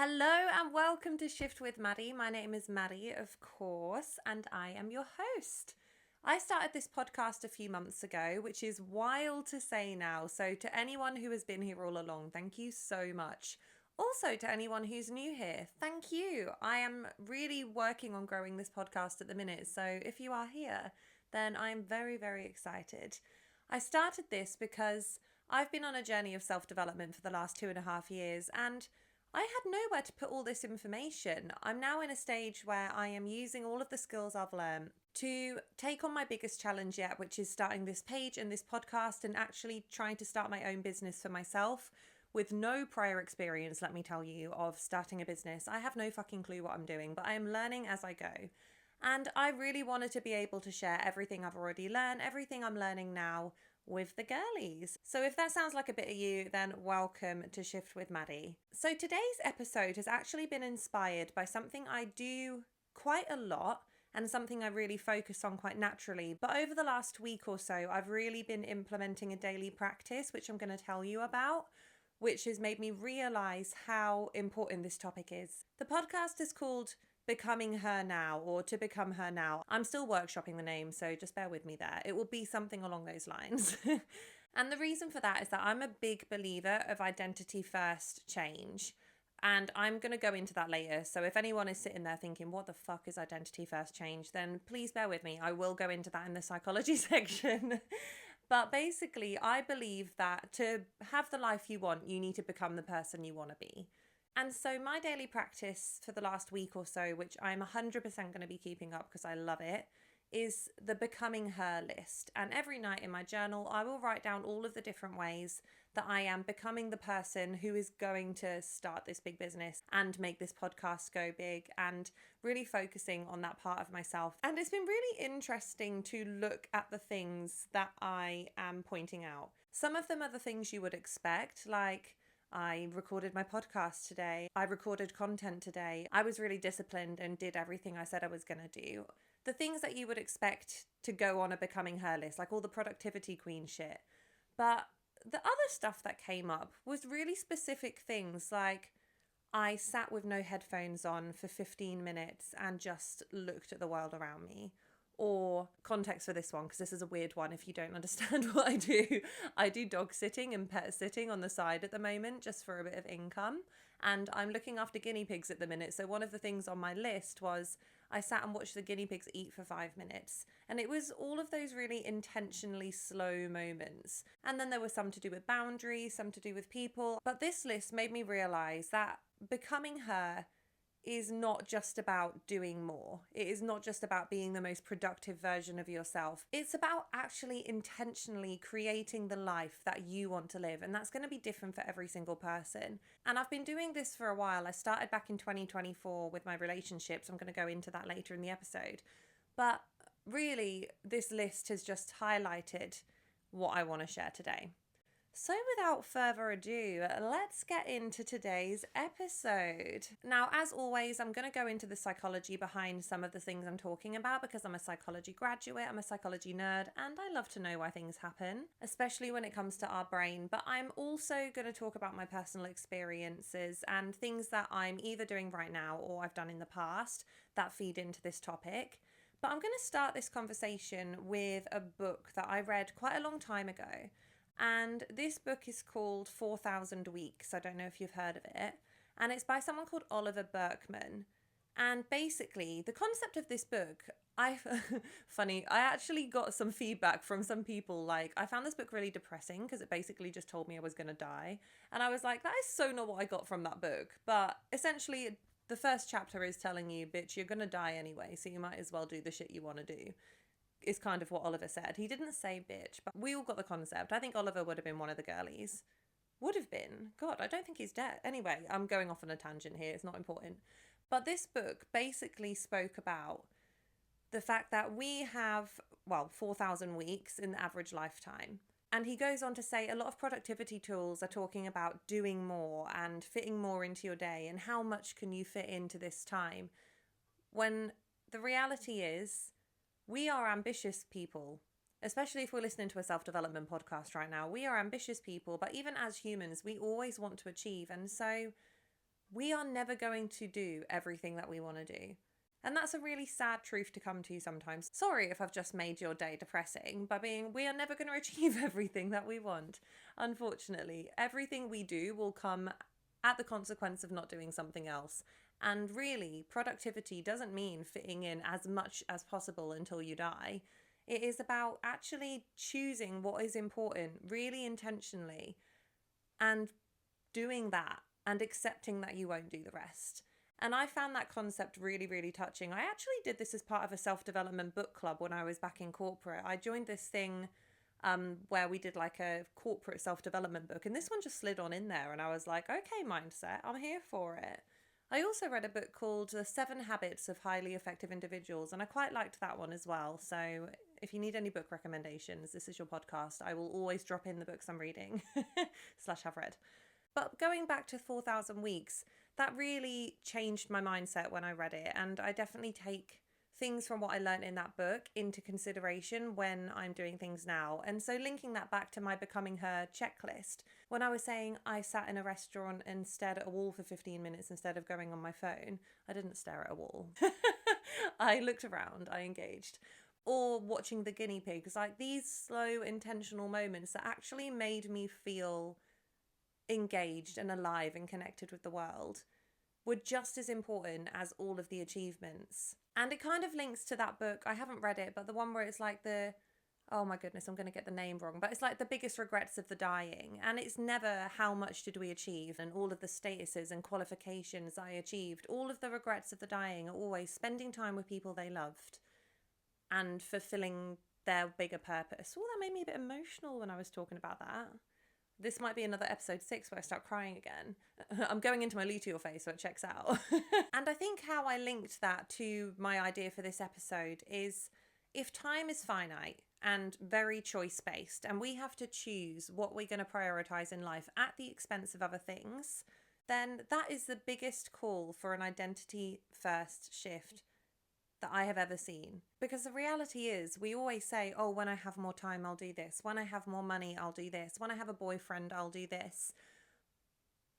Hello and welcome to Shift with Maddie. My name is Maddie, of course, and I am your host. I started this podcast a few months ago, which is wild to say now. So, to anyone who has been here all along, thank you so much. Also, to anyone who's new here, thank you. I am really working on growing this podcast at the minute. So, if you are here, then I'm very, very excited. I started this because I've been on a journey of self development for the last 2.5 years, and I had nowhere to put all this information. I'm now in a stage where I am using all of the skills I've learned to take on my biggest challenge yet, which is starting this page and this podcast and actually trying to start my own business for myself with no prior experience, let me tell you, of starting a business. I have no fucking clue what I'm doing, but I am learning as I go. And I really wanted to be able to share everything I've already learned, everything I'm learning now with the girlies. So if that sounds like a bit of you, then welcome to Shift with Maddie. So today's episode has actually been inspired by something I do quite a lot and something I really focus on quite naturally. But over the last week or so, I've really been implementing a daily practice, which I'm going to tell you about, which has made me realize how important this topic is. The podcast is called Becoming Her Now, or To Become Her Now. I'm still workshopping the name, so just bear with me there. It will be something along those lines. And the reason for that is that I'm a big believer of identity first change. And I'm going to go into that later. So if anyone is sitting there thinking, what the fuck is identity first change? Then please bear with me. I will go into that in the psychology section. But basically, I believe that to have the life you want, you need to become the person you want to be. And so my daily practice for the last week or so, which I'm 100% going to be keeping up because I love it, is the Becoming Her list. And every night in my journal, I will write down all of the different ways that I am becoming the person who is going to start this big business and make this podcast go big, and really focusing on that part of myself. And it's been really interesting to look at the things that I am pointing out. Some of them are the things you would expect, like I recorded my podcast today. I recorded content today. I was really disciplined and did everything I said I was going to do. The things that you would expect to go on a Becoming Her list, like all the productivity queen shit. But the other stuff that came up was really specific things, like I sat with no headphones on for 15 minutes and just looked at the world around me. Or context for this one, because this is a weird one if you don't understand what I do. I do dog sitting and pet sitting on the side at the moment just for a bit of income. And I'm looking after guinea pigs at the minute. So one of the things on my list was I sat and watched the guinea pigs eat for 5 minutes. And it was all of those really intentionally slow moments. And then there were some to do with boundaries, some to do with people. But this list made me realize that becoming her is not just about doing more. It is not just about being the most productive version of yourself. It's about actually intentionally creating the life that you want to live. And that's going to be different for every single person. And I've been doing this for a while. I started back in 2024 with my relationships. I'm going to go into that later in the episode. But really, this list has just highlighted what I want to share today. So without further ado, let's get into today's episode. Now, as always, I'm going to go into the psychology behind some of the things I'm talking about because I'm a psychology graduate, I'm a psychology nerd, and I love to know why things happen, especially when it comes to our brain. But I'm also going to talk about my personal experiences and things that I'm either doing right now or I've done in the past that feed into this topic. But I'm going to start this conversation with a book that I read quite a long time ago. And this book is called 4,000 Weeks. I don't know if you've heard of it. And it's by someone called Oliver Burkeman. And basically, the concept of this book, I actually got some feedback from some people. Like, I found this book really depressing because it basically just told me I was going to die. And I was like, that is so not what I got from that book. But essentially, the first chapter is telling you, bitch, you're going to die anyway. So you might as well do the shit you want to do. Is kind of what Oliver said. He didn't say bitch, but we all got the concept. I think Oliver would have been one of the girlies. Would have been. God, I don't think he's dead. Anyway, I'm going off on a tangent here. It's not important. But this book basically spoke about the fact that we have, 4,000 weeks in the average lifetime. And he goes on to say a lot of productivity tools are talking about doing more and fitting more into your day and how much can you fit into this time. When the reality is, we are ambitious people, especially if we're listening to a self-development podcast right now. We are ambitious people, but even as humans, we always want to achieve. And so we are never going to do everything that we want to do. And that's a really sad truth to come to sometimes. Sorry if I've just made your day depressing by being, we are never going to achieve everything that we want. Unfortunately, everything we do will come at the consequence of not doing something else. And really, productivity doesn't mean fitting in as much as possible until you die. It is about actually choosing what is important really intentionally and doing that and accepting that you won't do the rest. And I found that concept really, really touching. I actually did this as part of a self-development book club when I was back in corporate. I joined this thing where we did like a corporate self-development book, and this one just slid on in there, and I was like, okay, mindset, I'm here for it. I also read a book called The 7 Habits of Highly Effective Individuals, and I quite liked that one as well. So if you need any book recommendations, this is your podcast. I will always drop in the books I'm reading / have read. But going back to 4,000 Weeks, that really changed my mindset when I read it. And I definitely take things from what I learned in that book into consideration when I'm doing things now. And so linking that back to my Becoming Her checklist, when I was saying I sat in a restaurant and stared at a wall for 15 minutes instead of going on my phone, I didn't stare at a wall. I looked around, I engaged. Or watching the guinea pigs, like these slow, intentional moments that actually made me feel engaged and alive and connected with the world were just as important as all of the achievements. And it kind of links to that book. I haven't read it, but the one where it's like oh my goodness, I'm going to get the name wrong, but it's like the biggest regrets of the dying. And it's never how much did we achieve and all of the statuses and qualifications I achieved. All of the regrets of the dying are always spending time with people they loved and fulfilling their bigger purpose. Oh, that made me a bit emotional when I was talking about that. This might be another episode 6 where I start crying again. I'm going into my luteal phase, so it checks out. And I think how I linked that to my idea for this episode is, if time is finite and very choice-based, and we have to choose what we're going to prioritize in life at the expense of other things, then that is the biggest call for an identity-first shift that I have ever seen. Because the reality is, we always say, oh, when I have more time, I'll do this. When I have more money, I'll do this. When I have a boyfriend, I'll do this.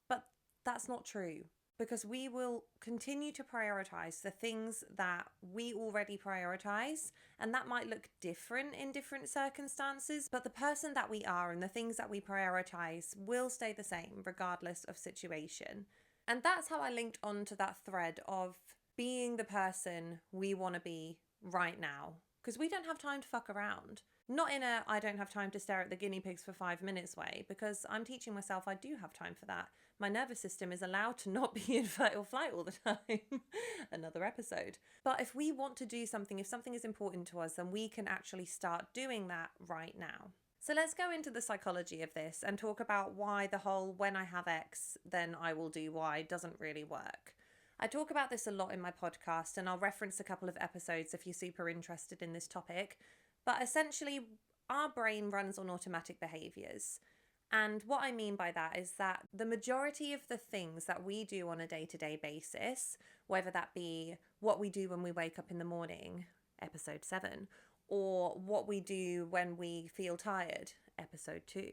But that's not true, because we will continue to prioritize the things that we already prioritize. And that might look different in different circumstances, but the person that we are and the things that we prioritize will stay the same regardless of situation. And that's how I linked onto that thread of being the person we want to be right now. Because we don't have time to fuck around. Not in a I don't have time to stare at the guinea pigs for 5 minutes way, because I'm teaching myself I do have time for that. My nervous system is allowed to not be in fight or flight all the time. Another episode. But if we want to do something, if something is important to us, then we can actually start doing that right now. So let's go into the psychology of this and talk about why the whole when I have X, then I will do Y doesn't really work. I talk about this a lot in my podcast, and I'll reference a couple of episodes if you're super interested in this topic. But essentially, our brain runs on automatic behaviours. And what I mean by that is that the majority of the things that we do on a day-to-day basis, whether that be what we do when we wake up in the morning, episode 7, or what we do when we feel tired, episode 2,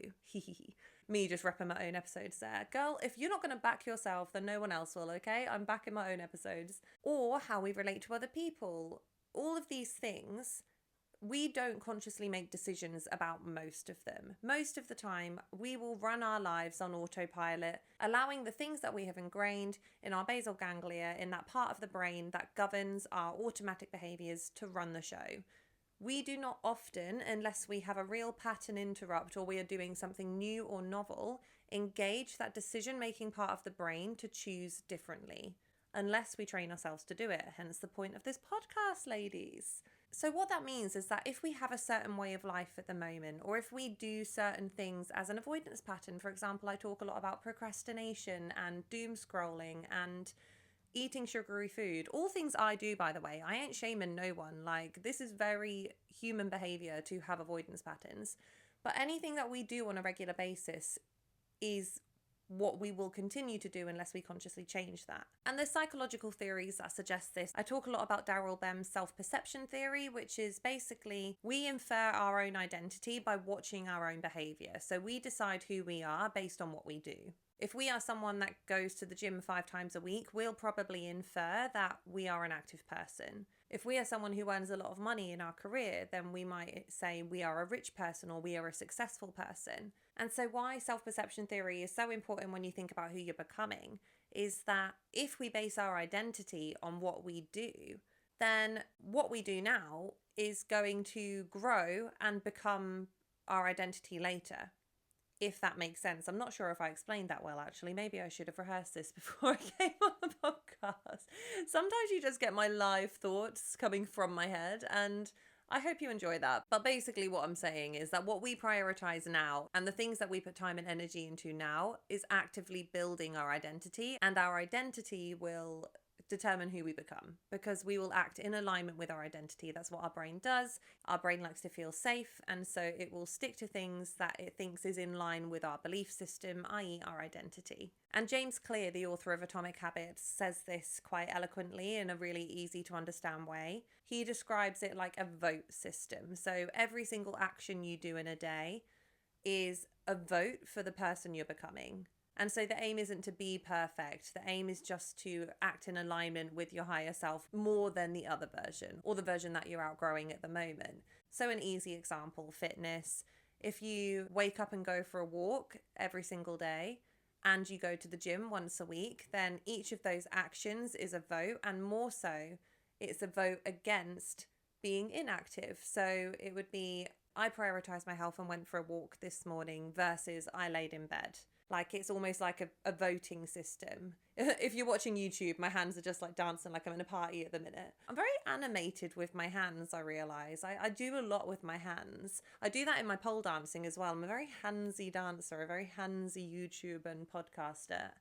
me just repping my own episodes there. Girl, if you're not going to back yourself, then no one else will, okay? I'm backing my own episodes. Or how we relate to other people. All of these things, we don't consciously make decisions about most of them. Most of the time, we will run our lives on autopilot, allowing the things that we have ingrained in our basal ganglia, in that part of the brain that governs our automatic behaviours, to run the show. We do not often, unless we have a real pattern interrupt or we are doing something new or novel, engage that decision-making part of the brain to choose differently, unless we train ourselves to do it. Hence the point of this podcast, ladies. So what that means is that if we have a certain way of life at the moment, or if we do certain things as an avoidance pattern, for example, I talk a lot about procrastination and doom scrolling and eating sugary food, all things I do, by the way. I ain't shaming no one. Like, this is very human behavior to have avoidance patterns. But anything that we do on a regular basis is what we will continue to do unless we consciously change that. And there's psychological theories that suggest this. I talk a lot about Daryl Bem's self-perception theory, which is basically we infer our own identity by watching our own behavior. So we decide who we are based on what we do. If we are someone that goes to the gym 5 times a week, we'll probably infer that we are an active person. If we are someone who earns a lot of money in our career, then we might say we are a rich person or we are a successful person. And so why self-perception theory is so important when you think about who you're becoming is that if we base our identity on what we do, then what we do now is going to grow and become our identity later, if that makes sense. I'm not sure if I explained that well, actually. Maybe I should have rehearsed this before I came on the podcast. Sometimes you just get my live thoughts coming from my head, and I hope you enjoy that. But basically what I'm saying is that what we prioritize now and the things that we put time and energy into now is actively building our identity, and our identity will determine who we become because we will act in alignment with our identity. That's what our brain does. Our brain likes to feel safe, and so it will stick to things that it thinks is in line with our belief system, i.e. our identity. And James Clear, the author of Atomic Habits, says this quite eloquently in a really easy to understand way. He describes it like a vote system. So every single action you do in a day is a vote for the person you're becoming. And so the aim isn't to be perfect. The aim is just to act in alignment with your higher self more than the other version or the version that you're outgrowing at the moment. So an easy example, fitness. If you wake up and go for a walk every single day and you go to the gym once a week, then each of those actions is a vote, and more so, it's a vote against being inactive. So it would be, I prioritized my health and went for a walk this morning versus I laid in bed. Like it's almost like a voting system. If you're watching YouTube, my hands are just like dancing like I'm in a party at the minute. I'm very animated with my hands, I realise. I do a lot with my hands. I do that in my pole dancing as well. I'm a very handsy dancer, a very handsy YouTuber and podcaster.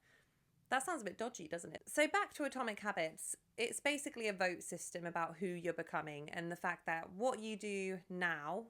That sounds a bit dodgy, doesn't it? So back to Atomic Habits. It's basically a vote system about who you're becoming, and the fact that what you do now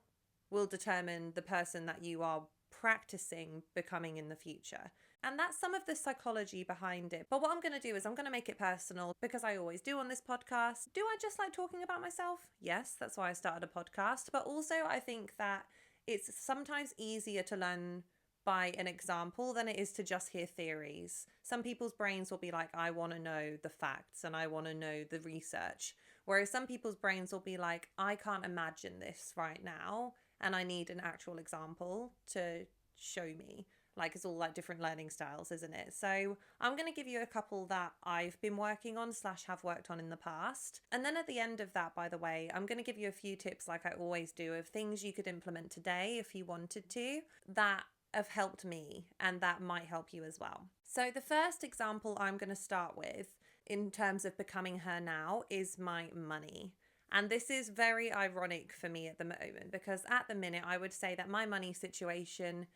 will determine the person that you are practicing becoming in the future. And that's some of the psychology behind it. But what I'm going to do is I'm going to make it personal, because I always do on this podcast. Do I just like talking about myself? Yes, that's why I started a podcast. But also I think that it's sometimes easier to learn by an example than it is to just hear theories. Some people's brains will be like, I want to know the facts and I want to know the research. Whereas some people's brains will be like, I can't imagine this right now, and I need an actual example to show me. Like, it's all like different learning styles, isn't it? So I'm going to give you a couple that I've been working on / have worked on in the past. And then at the end of that, by the way, I'm going to give you a few tips, like I always do, of things you could implement today if you wanted to, that have helped me and that might help you as well. So the first example I'm going to start with in terms of becoming her now is my money. And this is very ironic for me at the moment, because at the minute I would say that my money situation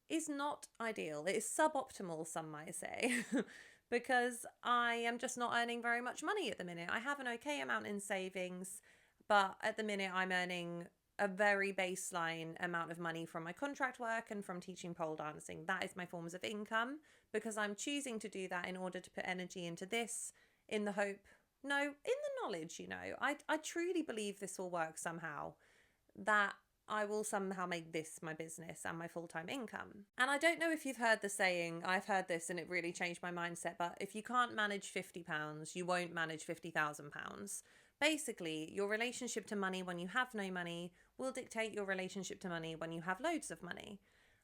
is not ideal. It is suboptimal, some might say, because I am just not earning very much money at the minute. I have an okay amount in savings, but at the minute I'm earning a very baseline amount of money from my contract work and from teaching pole dancing. That is my forms of income, because I'm choosing to do that in order to put energy into this in the hope, no, in the knowledge, I truly believe this will work somehow, that I will somehow make this my business and my full-time income. And I don't know if you've heard the saying, I've heard this and it really changed my mindset, but if you can't manage £50, you won't manage £50,000. Basically, your relationship to money when you have no money will dictate your relationship to money when you have loads of money.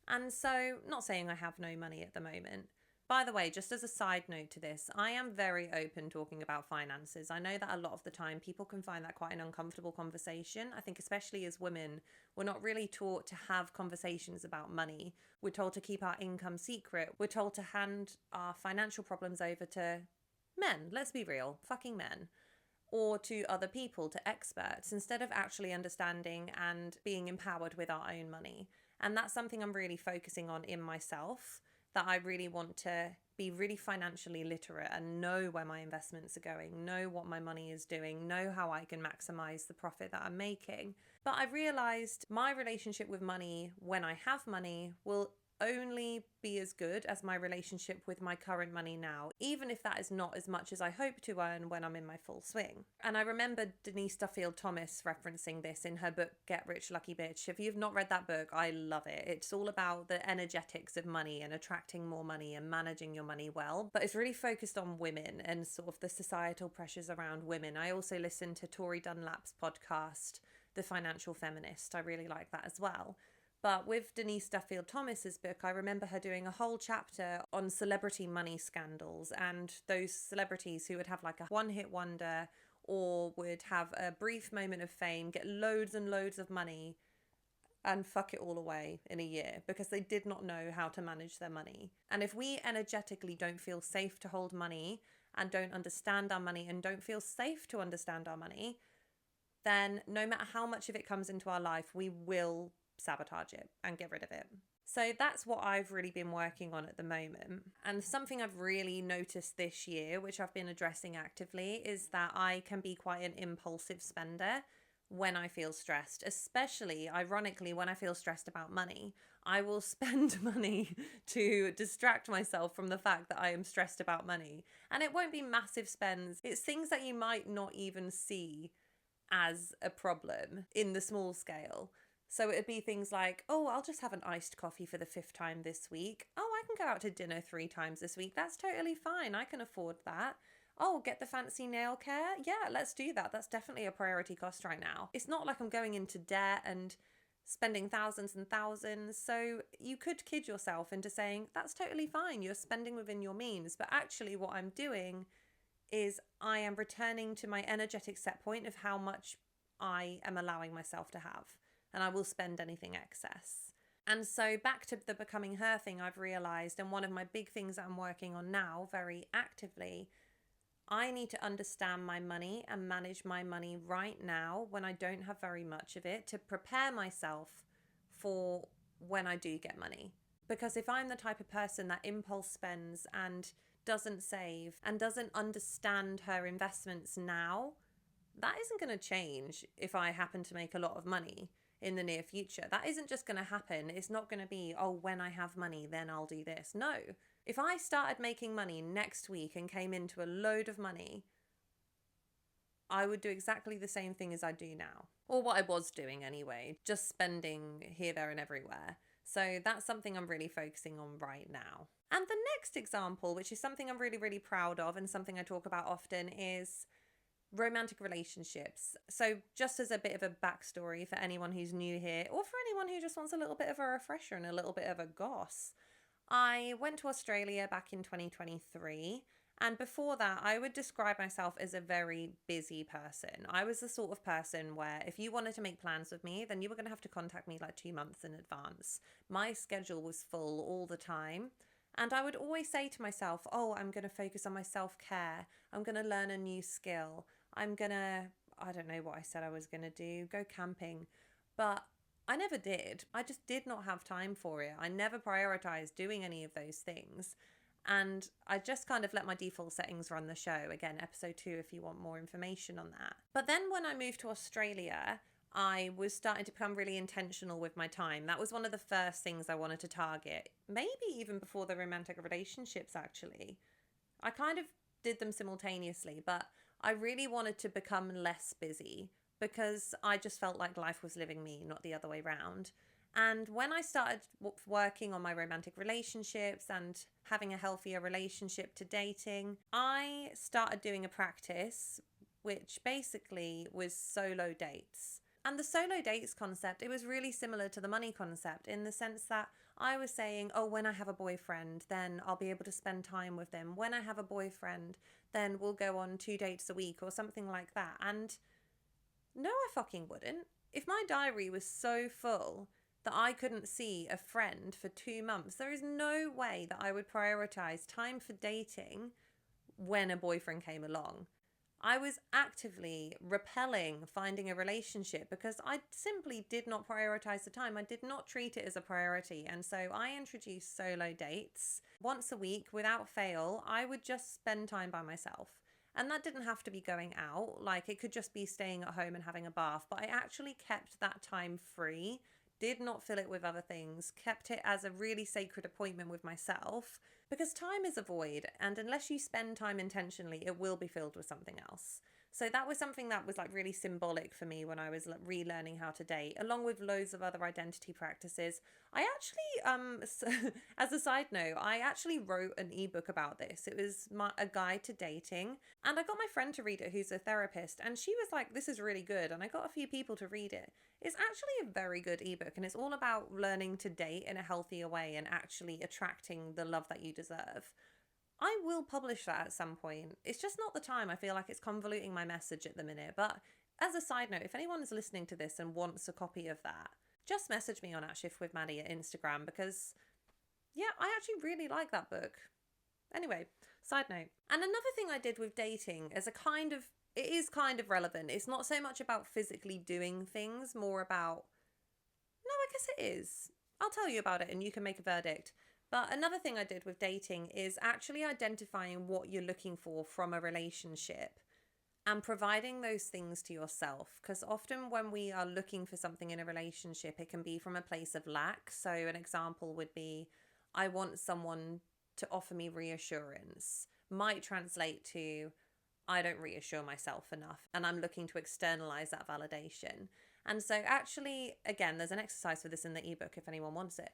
And so, not saying I have no money at the moment. By the way, just as a side note to this, I am very open talking about finances. I know that a lot of the time people can find that quite an uncomfortable conversation. I think especially as women, we're not really taught to have conversations about money. We're told to keep our income secret. We're told to hand our financial problems over to men, let's be real, fucking men, or to other people, to experts, instead of actually understanding and being empowered with our own money. And that's something I'm really focusing on in myself, that I really want to be really financially literate and know where my investments are going, know what my money is doing, know how I can maximize the profit that I'm making. But I realized my relationship with money when I have money will only be as good as my relationship with my current money now, even if that is not as much as I hope to earn when I'm in my full swing. And I remember Denise Duffield Thomas referencing this in her book, Get Rich Lucky Bitch. If you've not read that book, I love it. It's all about the energetics of money and attracting more money and managing your money well. But it's really focused on women and sort of the societal pressures around women. I also listened to Tori Dunlap's podcast, The Financial Feminist. I really like that as well. But with Denise Duffield Thomas's book, I remember her doing a whole chapter on celebrity money scandals and those celebrities who would have like a one-hit wonder or would have a brief moment of fame, get loads and loads of money and fuck it all away in a year because they did not know how to manage their money. And if we energetically don't feel safe to hold money and don't understand our money and don't feel safe to understand our money, then no matter how much of it comes into our life, we will sabotage it and get rid of it. So that's what I've really been working on at the moment. And something I've really noticed this year, which I've been addressing actively, is that I can be quite an impulsive spender when I feel stressed, especially ironically when I feel stressed about money. I will spend money to distract myself from the fact that I am stressed about money. And it won't be massive spends. It's things that you might not even see as a problem in the small scale. So it'd be things like, oh, I'll just have an iced coffee for the 5th time this week. Oh, I can go out to dinner 3 times this week. That's totally fine. I can afford that. Oh, get the fancy nail care? Yeah, let's do that. That's definitely a priority cost right now. It's not like I'm going into debt and spending thousands and thousands. So you could kid yourself into saying, that's totally fine. You're spending within your means. But actually what I'm doing is I am returning to my energetic set point of how much I am allowing myself to have. And I will spend anything excess. And so back to the becoming her thing, I've realized, and one of my big things that I'm working on now very actively, I need to understand my money and manage my money right now when I don't have very much of it to prepare myself for when I do get money. Because if I'm the type of person that impulse spends and doesn't save and doesn't understand her investments now, that isn't going to change if I happen to make a lot of money in the near future. That isn't just going to happen. It's not going to be, oh, when I have money, then I'll do this. No. If I started making money next week and came into a load of money, I would do exactly the same thing as I do now. Or what I was doing anyway, just spending here, there, and everywhere. So that's something I'm really focusing on right now. And the next example, which is something I'm really, really proud of and something I talk about often, is romantic relationships. So just as a bit of a backstory for anyone who's new here, or for anyone who just wants a little bit of a refresher and a little bit of a goss, I went to Australia back in 2023. And before that, I would describe myself as a very busy person. I was the sort of person where if you wanted to make plans with me, then you were going to have to contact me like 2 months in advance. My schedule was full all the time. And I would always say to myself, oh, I'm going to focus on my self-care. I'm going to learn a new skill. I'm going to, I don't know what I said I was going to do, go camping. But I never did. I just did not have time for it. I never prioritized doing any of those things. And I just kind of let my default settings run the show. Again, episode 2 if you want more information on that. But then when I moved to Australia, I was starting to become really intentional with my time. That was one of the first things I wanted to target. Maybe even before the romantic relationships, actually. I kind of did them simultaneously, but I really wanted to become less busy because I just felt like life was living me, not the other way around. And when I started working on my romantic relationships and having a healthier relationship to dating, I started doing a practice which basically was solo dates. And the solo dates concept, it was really similar to the money concept in the sense that I was saying, oh, when I have a boyfriend, then I'll be able to spend time with them. When I have a boyfriend, then we'll go on 2 dates a week or something like that. And no, I fucking wouldn't. If my diary was so full that I couldn't see a friend for 2 months, there is no way that I would prioritize time for dating when a boyfriend came along. I was actively repelling finding a relationship because I simply did not prioritize the time. I did not treat it as a priority. And so I introduced solo dates. Once a week, without fail, I would just spend time by myself. And that didn't have to be going out. Like, it could just be staying at home and having a bath. But I actually kept that time free did not fill it with other things, kept it as a really sacred appointment with myself, because time is a void, and unless you spend time intentionally, it will be filled with something else. So that was something that was like really symbolic for me when I was like relearning how to date, along with loads of other identity practices. I actually, as a side note, I actually wrote an ebook about this. It was a guide to dating, and I got my friend to read it, who's a therapist, and she was like, "This is really good," and I got a few people to read it. It's actually a very good ebook, and it's all about learning to date in a healthier way and actually attracting the love that you deserve. I will publish that at some point. It's just not the time. I feel like it's convoluting my message at the minute. But as a side note, if anyone is listening to this and wants a copy of that, just message me on @shiftwithmaddie at Instagram, because yeah, I actually really like that book. Anyway, side note. And another thing I did with dating as it is kind of relevant. It's not so much about physically doing things, more about, no, I guess it is. I'll tell you about it and you can make a verdict. But another thing I did with dating is actually identifying what you're looking for from a relationship and providing those things to yourself. Because often when we are looking for something in a relationship, it can be from a place of lack. So an example would be, I want someone to offer me reassurance. Might translate to, I don't reassure myself enough and I'm looking to externalize that validation. And so actually, again, there's an exercise for this in the ebook if anyone wants it.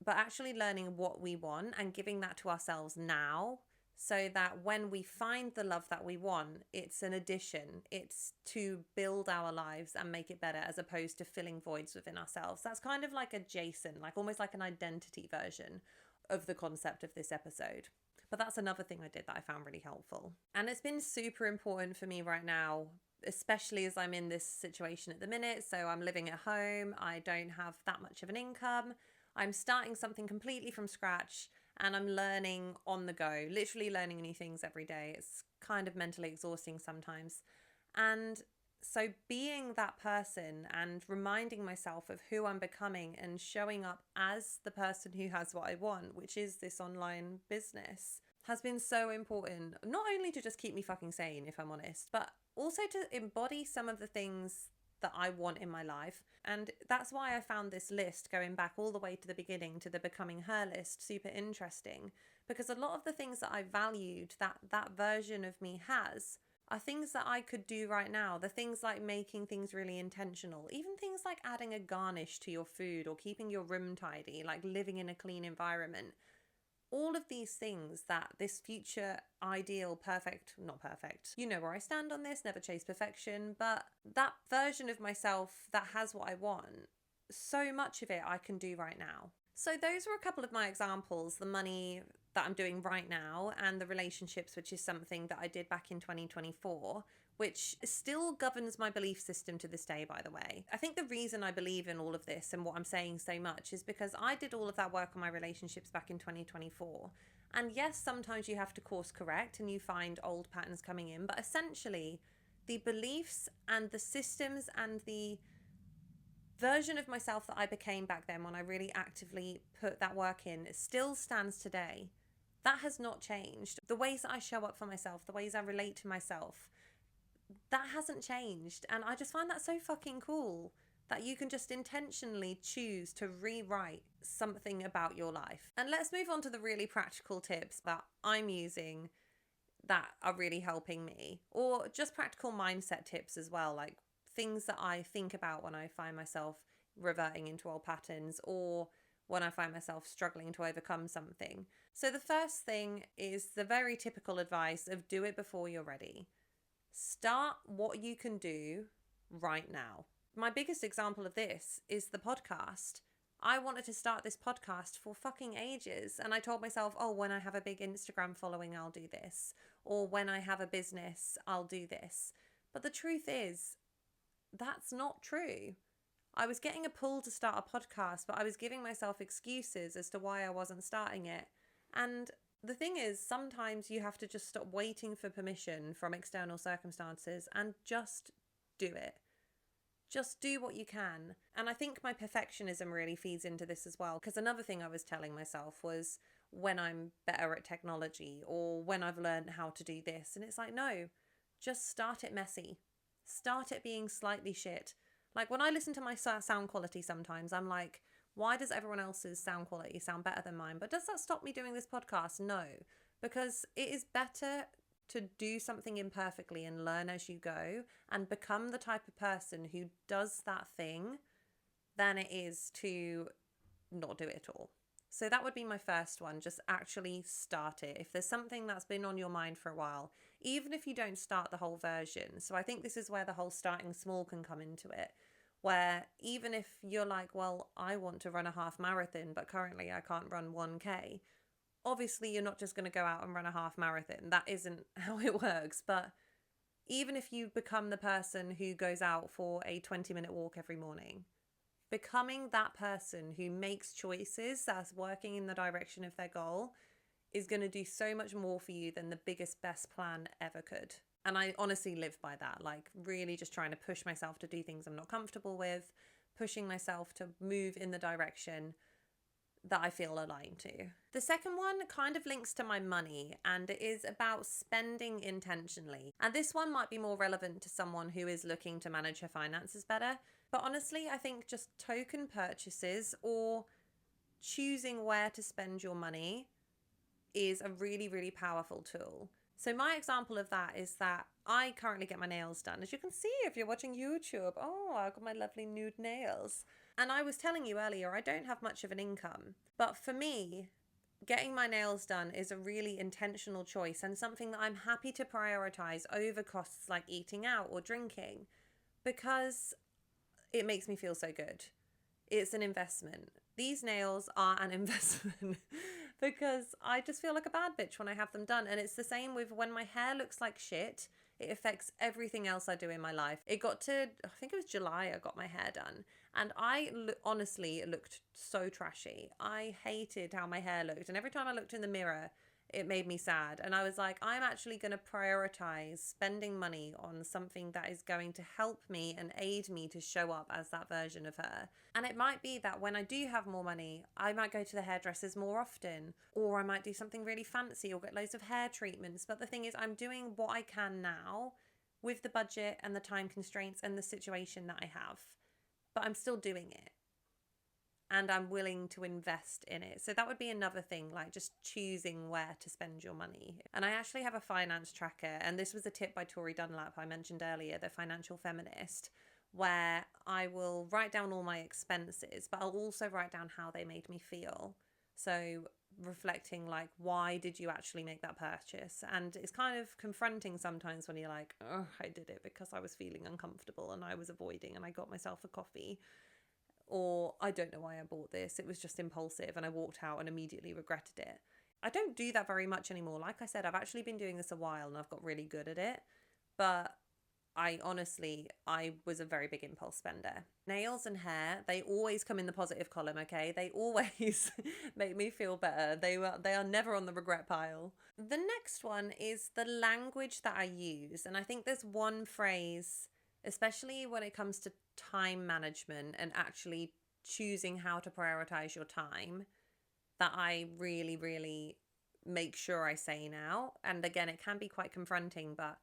But actually learning what we want and giving that to ourselves now, so that when we find the love that we want, it's an addition. It's to build our lives and make it better, as opposed to filling voids within ourselves. That's kind of like adjacent, like almost like an identity version of the concept of this episode. But that's another thing I did that I found really helpful. And it's been super important for me right now, especially as I'm in this situation at the minute. So I'm living at home. I don't have that much of an income. I'm starting something completely from scratch, and I'm learning on the go, literally learning new things every day. It's kind of mentally exhausting sometimes. And so being that person and reminding myself of who I'm becoming and showing up as the person who has what I want, which is this online business, has been so important. Not only to just keep me fucking sane, if I'm honest, but also to embody some of the things that I want in my life. And that's why I found this list, going back all the way to the beginning, to the Becoming Her list, super interesting, because a lot of the things that I valued that version of me has are things that I could do right now. The things like making things really intentional, even things like adding a garnish to your food or keeping your room tidy, like living in a clean environment. All of these things that this future ideal, perfect, not perfect, you know where I stand on this, never chase perfection, but that version of myself that has what I want, so much of it I can do right now. So those were a couple of my examples: the money that I'm doing right now, and the relationships, which is something that I did back in 2024, which still governs my belief system to this day, by the way. I think the reason I believe in all of this and what I'm saying so much is because I did all of that work on my relationships back in 2024. And yes, sometimes you have to course correct and you find old patterns coming in, but essentially the beliefs and the systems and the version of myself that I became back then when I really actively put that work in still stands today. That has not changed. The ways that I show up for myself, the ways I relate to myself, that hasn't changed. And I just find that so fucking cool that you can just intentionally choose to rewrite something about your life. And let's move on to the really practical tips that I'm using that are really helping me, or just practical mindset tips as well, like things that I think about when I find myself reverting into old patterns, or when I find myself struggling to overcome something. So the first thing is the very typical advice of do it before you're ready. Start what you can do right now. My biggest example of this is the podcast. I wanted to start this podcast for fucking ages, and I told myself, oh, when I have a big Instagram following, I'll do this, or when I have a business, I'll do this. But the truth is, that's not true. I was getting a pull to start a podcast, but I was giving myself excuses as to why I wasn't starting it. And the thing is, sometimes you have to just stop waiting for permission from external circumstances and just do it. Just do what you can. And I think my perfectionism really feeds into this as well, because another thing I was telling myself was when I'm better at technology, or when I've learned how to do this. And it's like, no, just start it messy. Start it being slightly shit. Like when I listen to my sound quality sometimes, I'm like, why does everyone else's sound quality sound better than mine? But does that stop me doing this podcast? No, because it is better to do something imperfectly and learn as you go and become the type of person who does that thing than it is to not do it at all. So that would be my first one. Just actually start it. If there's something that's been on your mind for a while, even if you don't start the whole version. So I think this is where the whole starting small can come into it. Where even if you're like, well, I want to run a half marathon, but currently I can't run 1K. Obviously, you're not just going to go out and run a half marathon. That isn't how it works. But even if you become the person who goes out for a 20-minute walk every morning, becoming that person who makes choices that's working in the direction of their goal is going to do so much more for you than the biggest, best plan ever could. And I honestly live by that, like really just trying to push myself to do things I'm not comfortable with, pushing myself to move in the direction that I feel aligned to. The second one kind of links to my money, and it is about spending intentionally. And this one might be more relevant to someone who is looking to manage her finances better. But honestly, I think just token purchases or choosing where to spend your money is a really, really powerful tool. So my example of that is that I currently get my nails done. As you can see, if you're watching YouTube, oh, I've got my lovely nude nails. And I was telling you earlier, I don't have much of an income. But for me, getting my nails done is a really intentional choice and something that I'm happy to prioritize over costs like eating out or drinking because it makes me feel so good. It's an investment. These nails are an investment because I just feel like a bad bitch when I have them done. And it's the same with when my hair looks like shit. It affects everything else I do in my life. It got to, I think it was July I got my hair done. And I honestly looked so trashy. I hated how my hair looked. And every time I looked in the mirror, it made me sad. And I was like, I'm actually going to prioritize spending money on something that is going to help me and aid me to show up as that version of her. And it might be that when I do have more money, I might go to the hairdressers more often, or I might do something really fancy or get loads of hair treatments. But the thing is, I'm doing what I can now with the budget and the time constraints and the situation that I have. But I'm still doing it. And I'm willing to invest in it. So that would be another thing, like just choosing where to spend your money. And I actually have a finance tracker, and this was a tip by Tori Dunlap I mentioned earlier, the financial feminist, where I will write down all my expenses, but I'll also write down how they made me feel. So reflecting like, why did you actually make that purchase? And it's kind of confronting sometimes when you're like, oh, I did it because I was feeling uncomfortable and I was avoiding and I got myself a coffee. Or I don't know why I bought this. It was just impulsive and I walked out and immediately regretted it. I don't do that very much anymore. Like I said, I've actually been doing this a while and I've got really good at it. But I was a very big impulse spender. Nails and hair, they always come in the positive column, okay? They always make me feel better. They are never on the regret pile. The next one is the language that I use. And I think there's one phrase, especially when it comes to time management and actually choosing how to prioritize your time, that I really, really make sure I say now. And again, it can be quite confronting, but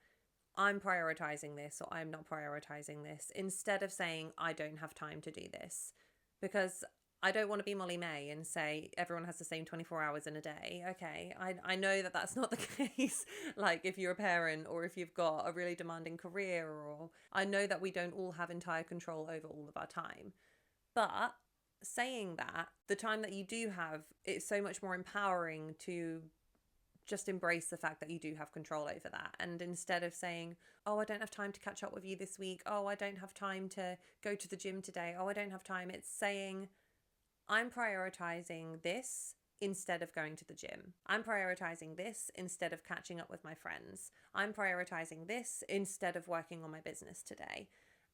I'm prioritizing this or I'm not prioritizing this, instead of saying I don't have time to do this, because I don't want to be Molly May and say everyone has the same 24 hours in a day. Okay, I know that that's not the case. Like if you're a parent or if you've got a really demanding career, or I know that we don't all have entire control over all of our time. But saying that, the time that you do have, it's so much more empowering to just embrace the fact that you do have control over that. And instead of saying, oh, I don't have time to catch up with you this week. Oh, I don't have time to go to the gym today. Oh, I don't have time. It's saying, I'm prioritizing this instead of going to the gym. I'm prioritizing this instead of catching up with my friends. I'm prioritizing this instead of working on my business today.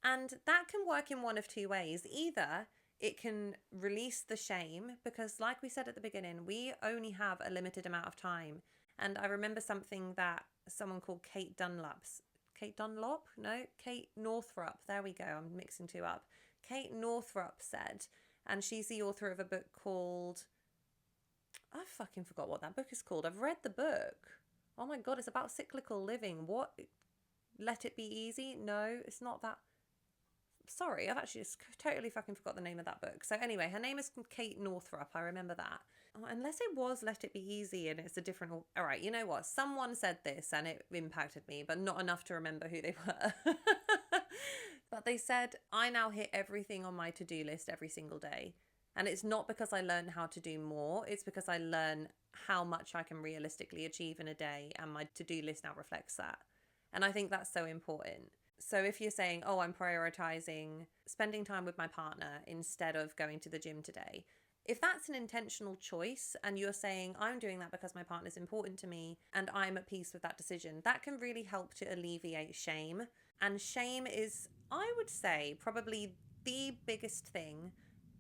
And that can work in one of two ways. Either it can release the shame, because like we said at the beginning, we only have a limited amount of time. And I remember something that someone called Kate Northrup. There we go. I'm mixing two up. Kate Northrup said, and she's the author of a book called, I fucking forgot what that book is called. I've read the book. Oh my God, it's about cyclical living. What? Let It Be Easy? No, it's not that. Sorry, I've actually just totally fucking forgot the name of that book. So anyway, her name is Kate Northrup. I remember that. Oh, unless it was Let It Be Easy and it's a different... All right, you know what? Someone said this and it impacted me, but not enough to remember who they were. But they said, I now hit everything on my to-do list every single day. And it's not because I learn how to do more. It's because I learn how much I can realistically achieve in a day. And my to-do list now reflects that. And I think that's so important. So if you're saying, oh, I'm prioritizing spending time with my partner instead of going to the gym today, if that's an intentional choice and you're saying, I'm doing that because my partner's important to me and I'm at peace with that decision, that can really help to alleviate shame. And shame is, I would say, probably the biggest thing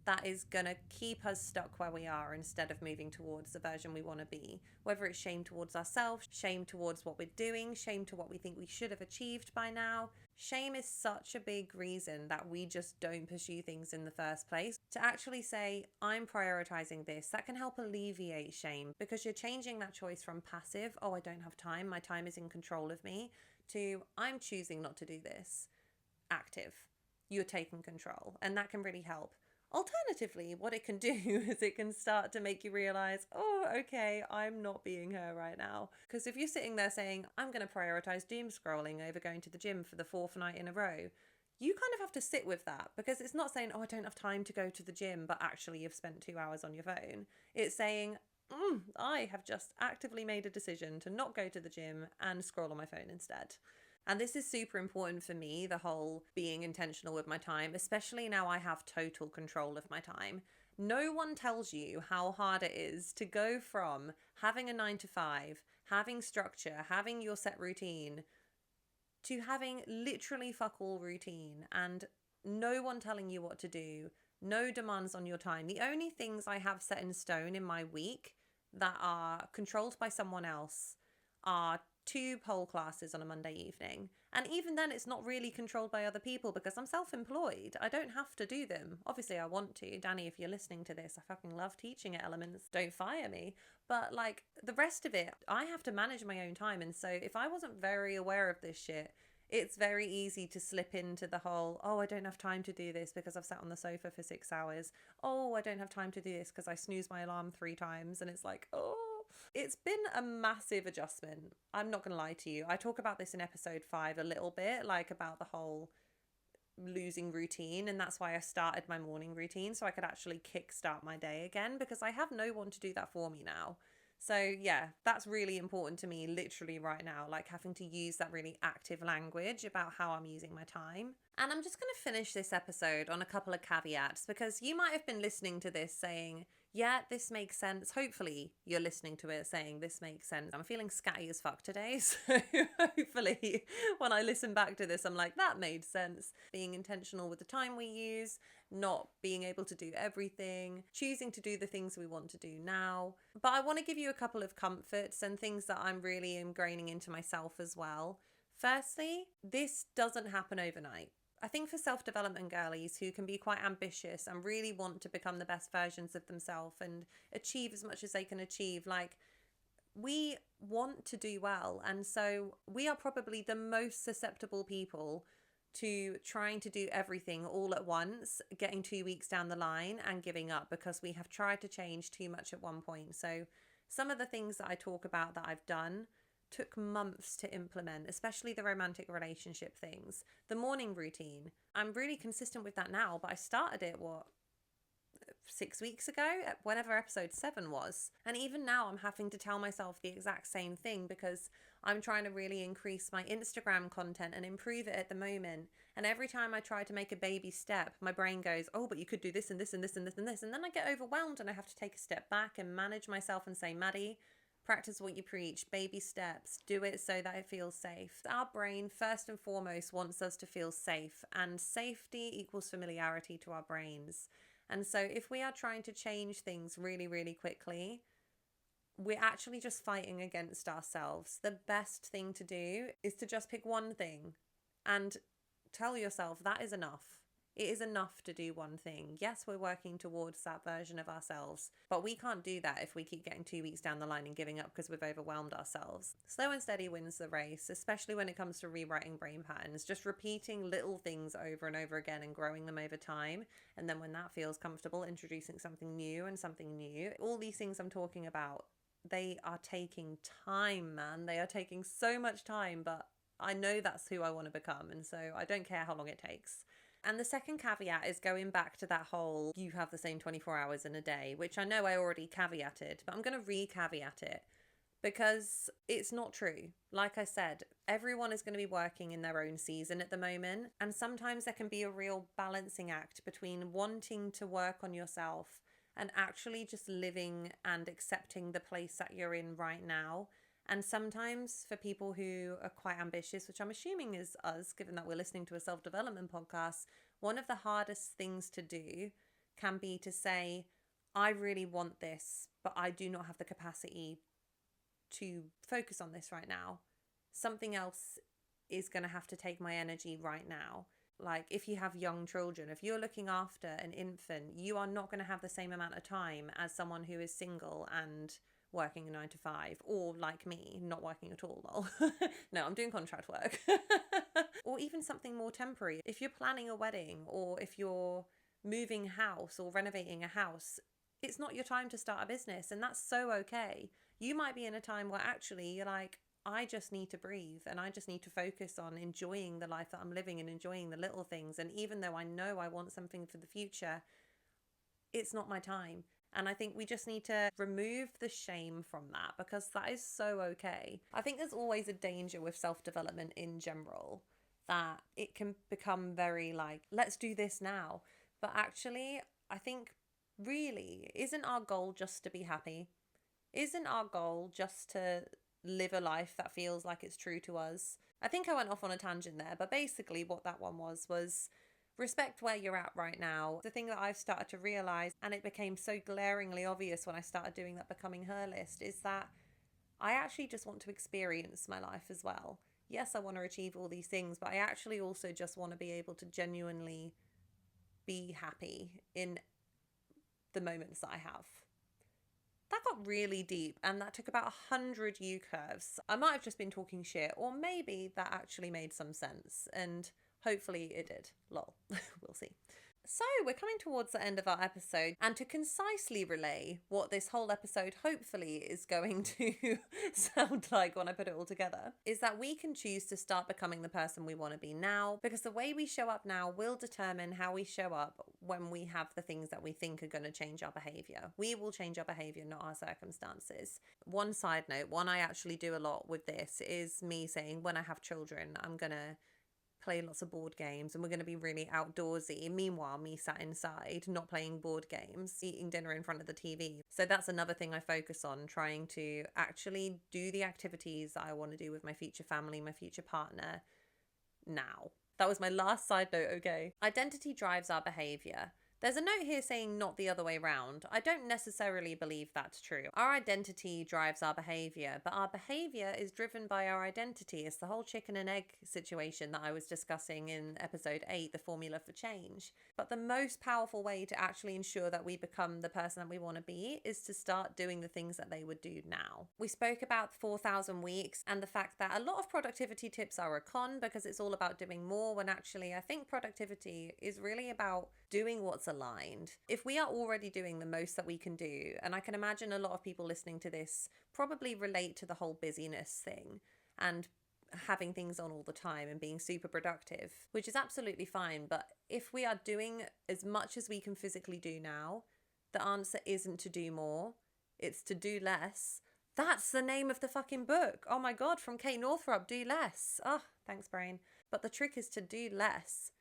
that is going to keep us stuck where we are instead of moving towards the version we want to be. Whether it's shame towards ourselves, shame towards what we're doing, shame to what we think we should have achieved by now. Shame is such a big reason that we just don't pursue things in the first place. To actually say, I'm prioritizing this, that can help alleviate shame because you're changing that choice from passive, oh, I don't have time, my time is in control of me, to I'm choosing not to do this. Active. You're taking control, and that can really help. Alternatively, what it can do is it can start to make you realize, oh, okay, I'm not being her right now. Because if you're sitting there saying, I'm going to prioritize doom scrolling over going to the gym for the 4th night in a row, you kind of have to sit with that because it's not saying, oh, I don't have time to go to the gym, but actually you've spent 2 hours on your phone. It's saying, I have just actively made a decision to not go to the gym and scroll on my phone instead. And this is super important for me, the whole being intentional with my time, especially now I have total control of my time. No one tells you how hard it is to go from having a 9 to 5, having structure, having your set routine, to having literally fuck all routine and no one telling you what to do, no demands on your time. The only things I have set in stone in my week that are controlled by someone else are 2 pole classes on a Monday evening. And even then it's not really controlled by other people because I'm self-employed. I don't have to do them. Obviously I want to. Danny, if you're listening to this, I fucking love teaching at Elements. Don't fire me. But like the rest of it, I have to manage my own time. And so if I wasn't very aware of this shit, it's very easy to slip into the whole, oh, I don't have time to do this because I've sat on the sofa for 6 hours. Oh, I don't have time to do this because I snooze my alarm 3 times. And it's like, oh. It's been a massive adjustment. I'm not going to lie to you. I talk about this in episode 5 a little bit, like about the whole losing routine. And that's why I started my morning routine so I could actually kickstart my day again because I have no one to do that for me now. So yeah, that's really important to me literally right now, like having to use that really active language about how I'm using my time. And I'm just going to finish this episode on a couple of caveats because you might have been listening to this saying, yeah, this makes sense. Hopefully you're listening to it saying this makes sense. I'm feeling scatty as fuck today. So hopefully when I listen back to this, I'm like, that made sense. Being intentional with the time we use, not being able to do everything, choosing to do the things we want to do now. But I want to give you a couple of comforts and things that I'm really ingraining into myself as well. Firstly, this doesn't happen overnight. I think for self-development girlies who can be quite ambitious and really want to become the best versions of themselves and achieve as much as they can achieve, like we want to do well. And so we are probably the most susceptible people to trying to do everything all at once, getting 2 weeks down the line and giving up because we have tried to change too much at one point. So some of the things that I talk about that I've done took months to implement, especially the romantic relationship things. The morning routine, I'm really consistent with that now, but I started it, 6 weeks ago, whenever episode 7 was. And even now I'm having to tell myself the exact same thing because I'm trying to really increase my Instagram content and improve it at the moment. And every time I try to make a baby step, my brain goes, oh, but you could do this and this and this and this and this. And then I get overwhelmed and I have to take a step back and manage myself and say, Maddie, practice what you preach, baby steps, do it so that it feels safe. Our brain, first and foremost, wants us to feel safe, and safety equals familiarity to our brains. And so if we are trying to change things really, really quickly, we're actually just fighting against ourselves. The best thing to do is to just pick one thing and tell yourself that is enough. It is enough to do one thing. Yes, we're working towards that version of ourselves, but we can't do that if we keep getting 2 weeks down the line and giving up because we've overwhelmed ourselves. Slow and steady wins the race, especially when it comes to rewriting brain patterns. Just repeating little things over and over again and growing them over time. And then when that feels comfortable, introducing something new and something new. All these things I'm talking about, they are taking time, man. They are taking so much time, but I know that's who I want to become. And so I don't care how long it takes. And the second caveat is going back to that whole you have the same 24 hours in a day, which I know I already caveated, but I'm going to re-caveat it because it's not true. Like I said, everyone is going to be working in their own season at the moment. And sometimes there can be a real balancing act between wanting to work on yourself and actually just living and accepting the place that you're in right now. And sometimes for people who are quite ambitious, which I'm assuming is us, given that we're listening to a self-development podcast, one of the hardest things to do can be to say, I really want this, but I do not have the capacity to focus on this right now. Something else is going to have to take my energy right now. Like if you have young children, if you're looking after an infant, you are not going to have the same amount of time as someone who is single and working a 9 to 5, or like me, not working at all. Lol. No, I'm doing contract work. Or even something more temporary. If you're planning a wedding, or if you're moving house or renovating a house, it's not your time to start a business, and that's so okay. You might be in a time where actually you're like, I just need to breathe and I just need to focus on enjoying the life that I'm living and enjoying the little things. And even though I know I want something for the future, it's not my time. And I think we just need to remove the shame from that, because that is so okay. I think there's always a danger with self-development in general, that it can become very like, let's do this now. But actually, I think really, isn't our goal just to be happy? Isn't our goal just to live a life that feels like it's true to us? I think I went off on a tangent there, but basically what that one was respect where you're at right now. The thing that I've started to realize, and it became so glaringly obvious when I started doing that Becoming Her list, is that I actually just want to experience my life as well. Yes, I want to achieve all these things, but I actually also just want to be able to genuinely be happy in the moments that I have. That got really deep, and that took about 100 U-curves. I might have just been talking shit, or maybe that actually made some sense, and hopefully it did. Lol. We'll see. So we're coming towards the end of our episode, and to concisely relay what this whole episode hopefully is going to sound like when I put it all together, is that we can choose to start becoming the person we want to be now, because the way we show up now will determine how we show up when we have the things that we think are going to change our behavior. We will change our behavior, not our circumstances. One side note, one I actually do a lot with this, is me saying when I have children, I'm going to play lots of board games and we're going to be really outdoorsy. Meanwhile, me sat inside, not playing board games, eating dinner in front of the TV. So that's another thing I focus on, trying to actually do the activities that I want to do with my future family, my future partner now. That was my last side note, okay? Identity drives our behavior. There's a note here saying not the other way around. I don't necessarily believe that's true. Our identity drives our behavior, but our behavior is driven by our identity. It's the whole chicken and egg situation that I was discussing in episode 8, the formula for change. But the most powerful way to actually ensure that we become the person that we want to be is to start doing the things that they would do now. We spoke about 4,000 weeks and the fact that a lot of productivity tips are a con because it's all about doing more, when actually I think productivity is really about doing what's aligned. If we are already doing the most that we can do, and I can imagine a lot of people listening to this probably relate to the whole busyness thing and having things on all the time and being super productive, which is absolutely fine. But if we are doing as much as we can physically do now, the answer isn't to do more, it's to do less. That's the name of the fucking book. Oh my God, from Kate Northrup, Do Less. Oh, thanks, brain. But the trick is to do less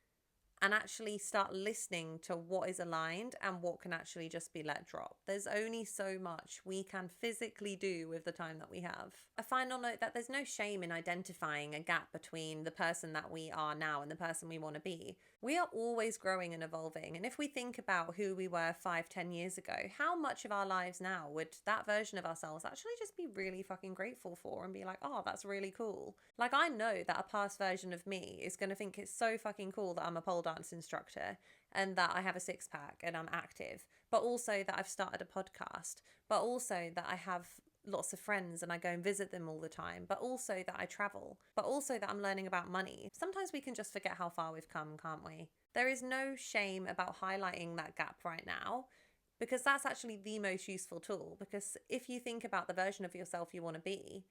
and actually start listening to what is aligned and what can actually just be let drop. There's only so much we can physically do with the time that we have. A final note that there's no shame in identifying a gap between the person that we are now and the person we want to be. We are always growing and evolving. And if we think about who we were 5-10 years ago, how much of our lives now would that version of ourselves actually just be really fucking grateful for and be like, oh, that's really cool. Like, I know that a past version of me is going to think it's so fucking cool that I'm a pole dance instructor and that I have a six pack and I'm active, but also that I've started a podcast, but also that I have lots of friends and I go and visit them all the time, but also that I travel, but also that I'm learning about money. Sometimes we can just forget how far we've come, can't we? There is no shame about highlighting that gap right now, because that's actually the most useful tool. Because if you think about the version of yourself you want to be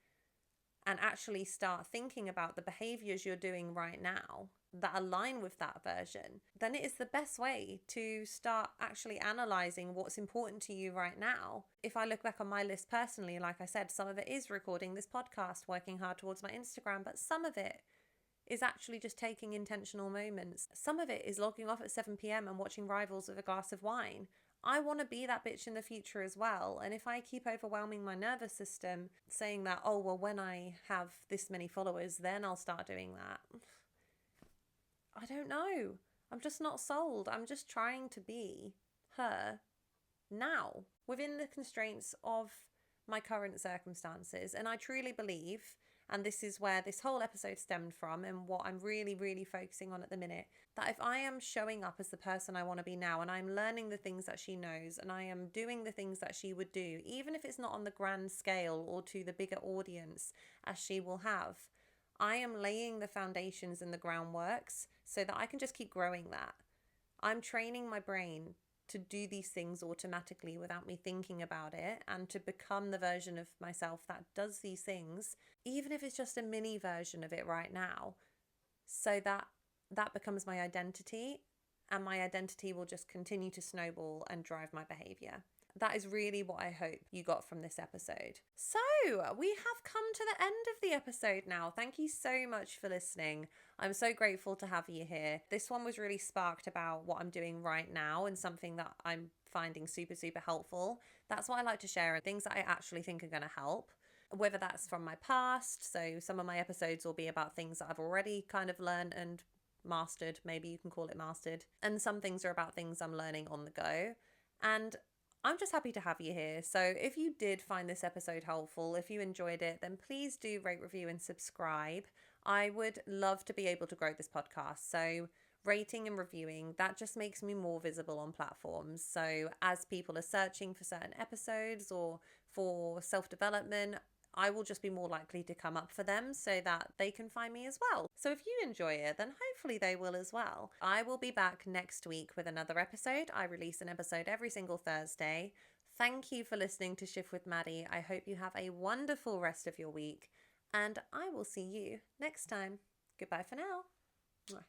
and actually start thinking about the behaviors you're doing right now that align with that version, then it is the best way to start actually analyzing what's important to you right now. If I look back on my list personally, like I said, some of it is recording this podcast, working hard towards my Instagram, but some of it is actually just taking intentional moments. Some of it is logging off at 7 p.m. and watching Rivals with a glass of wine. I want to be that bitch in the future as well. And if I keep overwhelming my nervous system, saying that, oh, well, when I have this many followers, then I'll start doing that. I don't know. I'm just not sold. I'm just trying to be her now within the constraints of my current circumstances. And I truly believe, and this is where this whole episode stemmed from and what I'm really, really focusing on at the minute, that if I am showing up as the person I want to be now and I'm learning the things that she knows and I am doing the things that she would do, even if it's not on the grand scale or to the bigger audience as she will have, I am laying the foundations and the groundworks so that I can just keep growing that. I'm training my brain to do these things automatically without me thinking about it, and to become the version of myself that does these things, even if it's just a mini version of it right now, so that that becomes my identity, and my identity will just continue to snowball and drive my behavior. That is really what I hope you got from this episode. So we have come to the end of the episode now. Thank you so much for listening. I'm so grateful to have you here. This one was really sparked about what I'm doing right now and something that I'm finding super, super helpful. That's what I like to share, things that I actually think are going to help, whether that's from my past. So some of my episodes will be about things that I've already kind of learned and mastered. Maybe you can call it mastered. And some things are about things I'm learning on the go. And I'm just happy to have you here. So if you did find this episode helpful, if you enjoyed it, then please do rate, review, and subscribe. I would love to be able to grow this podcast. So rating and reviewing, that just makes me more visible on platforms. So as people are searching for certain episodes or for self-development, I will just be more likely to come up for them so that they can find me as well. So if you enjoy it, then hopefully they will as well. I will be back next week with another episode. I release an episode every single Thursday. Thank you for listening to Shift with Maddie. I hope you have a wonderful rest of your week, and I will see you next time. Goodbye for now.